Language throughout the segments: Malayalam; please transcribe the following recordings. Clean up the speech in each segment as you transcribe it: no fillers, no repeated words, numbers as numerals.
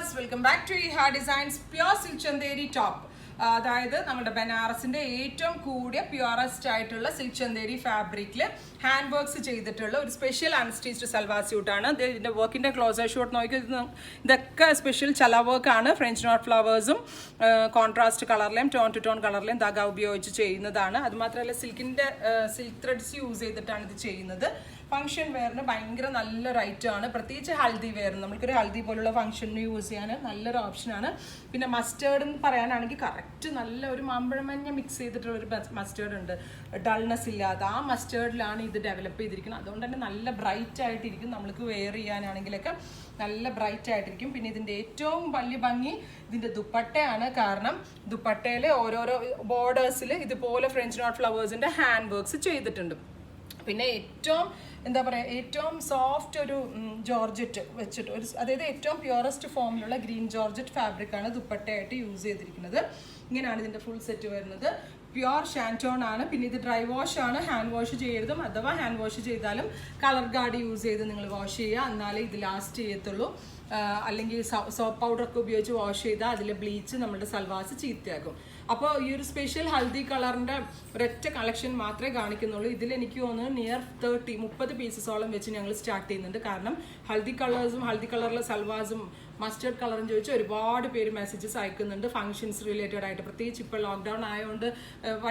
viewers, welcome back to Iha Designs Pure Silk Chanderi Top. അതായത് നമ്മുടെ ബനാറസിന്റെ ഏറ്റവും കൂടിയ പ്യൂറസ്റ്റ് ആയിട്ടുള്ള സിൽക്ക് ചന്ദേരി ഫാബ്രിക്കിൽ ഹാൻഡ് വർക്ക്സ് ചെയ്തിട്ടുള്ള ഒരു സ്പെഷ്യൽ അൺസ്റ്റിച്ച്ഡ് സൽവാർ സ്യൂട്ടാണ്. ഇതിന്റെ വർക്കിന്റെ ക്ലോസർ ഷോട്ട് നോക്കി ഇതൊക്കെ സ്പെഷ്യൽ ചല വർക്കാണ്. ഫ്രഞ്ച് നോട്ട് ഫ്ലവേഴ്സും കോൺട്രാസ്റ്റ് കളറിലെയും ടോൺ ടു ടോൺ കളറിലെയും ദഗ ഉപയോഗിച്ച് ചെയ്യുന്നതാണ്. അതുമാത്രമല്ല സിൽക്ക് ത്രെഡ്സ് യൂസ് ചെയ്തിട്ടാണ് ഇത് ചെയ്യുന്നത്. ഫംഗ്ഷൻ വെയറിന് ഭയങ്കര നല്ലൊരു ഐറ്റമാണ്. പ്രത്യേകിച്ച് ഹൽദി വെയറിന് നമുക്കൊരു ഹൽദി പോലുള്ള ഫംഗ്ഷന് യൂസ് ചെയ്യാൻ നല്ലൊരു ഓപ്ഷനാണ്. പിന്നെ മസ്റ്റേർഡ് എന്ന് പറയാനാണെങ്കിൽ കറക്റ്റ് നല്ല ഒരു മാമ്പഴമഞ്ഞ മിക്സ് ചെയ്തിട്ടുള്ള ഒരു മസ്റ്റേർഡ് ഉണ്ട്, ഡൾനെസ് ഇല്ലാതെ. ആ മസ്റ്റേർഡിലാണ് ഇത് ഡെവലപ്പ് ചെയ്തിരിക്കുന്നത്. അതുകൊണ്ട് തന്നെ നല്ല ബ്രൈറ്റ് ആയിട്ടിരിക്കും. നമ്മൾക്ക് വെയർ ചെയ്യാനാണെങ്കിലൊക്കെ നല്ല ബ്രൈറ്റ് ആയിട്ടിരിക്കും. പിന്നെ ഇതിൻ്റെ ഏറ്റവും വലിയ ഭംഗി ഇതിൻ്റെ ദുപ്പട്ടയാണ്. കാരണം ദുപ്പട്ടയിൽ ഓരോരോ ബോർഡേഴ്സിൽ ഇതുപോലെ ഫ്രഞ്ച് നോട്ട് ഫ്ലവേഴ്സിൻ്റെ ഹാൻഡ് വർക്ക്സ് ചെയ്തിട്ടുണ്ട്. പിന്നെ ഏറ്റവും സോഫ്റ്റ് ഒരു ജോർജറ്റ് വെച്ചിട്ട് അതായത് ഏറ്റവും പ്യൂറസ്റ്റ് ഫോമിലുള്ള ഗ്രീൻ ജോർജറ്റ് ഫാബ്രിക്കാണ് ദുപ്പട്ടയായിട്ട് യൂസ് ചെയ്തിരിക്കുന്നത്. ഇങ്ങനെയാണ് ഇതിൻ്റെ ഫുൾ സെറ്റ് വരുന്നത്. പ്യുവർ ഷാൻറ്റോൺ ആണ്. പിന്നെ ഇത് ഡ്രൈ വാഷ് ആണ്, ഹാൻഡ് വാഷ് ചെയ്യരുതും. അഥവാ ഹാൻഡ് വാഷ് ചെയ്താലും കളർ ഗാർഡ് യൂസ് ചെയ്ത് നിങ്ങൾ വാഷ് ചെയ്യുക, എന്നാലേ ഇത് ലാസ്റ്റ് ചെയ്യത്തുള്ളൂ. അല്ലെങ്കിൽ സോപ്പ് പൗഡറൊക്കെ ഉപയോഗിച്ച് വാഷ് ചെയ്താൽ അതിലെ ബ്ലീച്ച് നമ്മുടെ സൽവാസ് ചീത്തയാക്കും. അപ്പോൾ ഈ ഒരു സ്പെഷ്യൽ ഹൽദി കളറിൻ്റെ ഒരൊറ്റ കളക്ഷൻ മാത്രമേ കാണിക്കുന്നുള്ളൂ. ഇതിൽ എനിക്ക് തോന്നുന്നു നിയർ 30 പീസസോളം വെച്ച് ഞങ്ങൾ സ്റ്റാർട്ട് ചെയ്യുന്നുണ്ട്. കാരണം ഹൽദി കളറിലെ സൽവാസും മസ്റ്റേർഡ് കളറും ചോദിച്ച് ഒരുപാട് പേര് മെസ്സേജസ് അയക്കുന്നുണ്ട് ഫംഗ്ഷൻസ് റിലേറ്റഡ് ആയിട്ട്. പ്രത്യേകിച്ച് ഇപ്പോൾ ലോക്ക്ഡൗൺ ആയതുകൊണ്ട്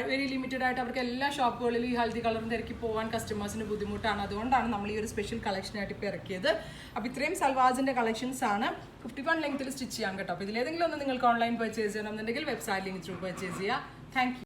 വെരി ലിമിറ്റഡ് ആയിട്ട് അവർക്ക് എല്ലാ ഷോപ്പുകളിലും ഈ ഹൽദി കളറിന് തിരക്കി പോകാൻ കസ്റ്റമേഴ്സിന് ബുദ്ധിമുട്ടാണ്. അതുകൊണ്ടാണ് നമ്മൾ ഈ ഒരു സ്പെഷ്യൽ കളക്ഷനായിട്ട് ഇപ്പോൾ ഇറക്കിയത്. അപ്പോൾ ഇത്രയും സൽവാസിൻ്റെ കളക്ഷൻസ് ആണ് 51 ലെങ്ത്തിൽ സ്റ്റിച്ച് ചെയ്യാൻ കേട്ടോ. അപ്പോൾ ഇതിലേതെങ്കിലും ഒന്ന് നിങ്ങൾക്ക് ഓൺലൈൻ പർച്ചേസ് ചെയ്യണമെന്നുണ്ടെങ്കിൽ വെബ്സൈറ്റ് ലിങ്ക് ത്രൂ പർച്ചേസ് ചെയ്യുക. Thank you.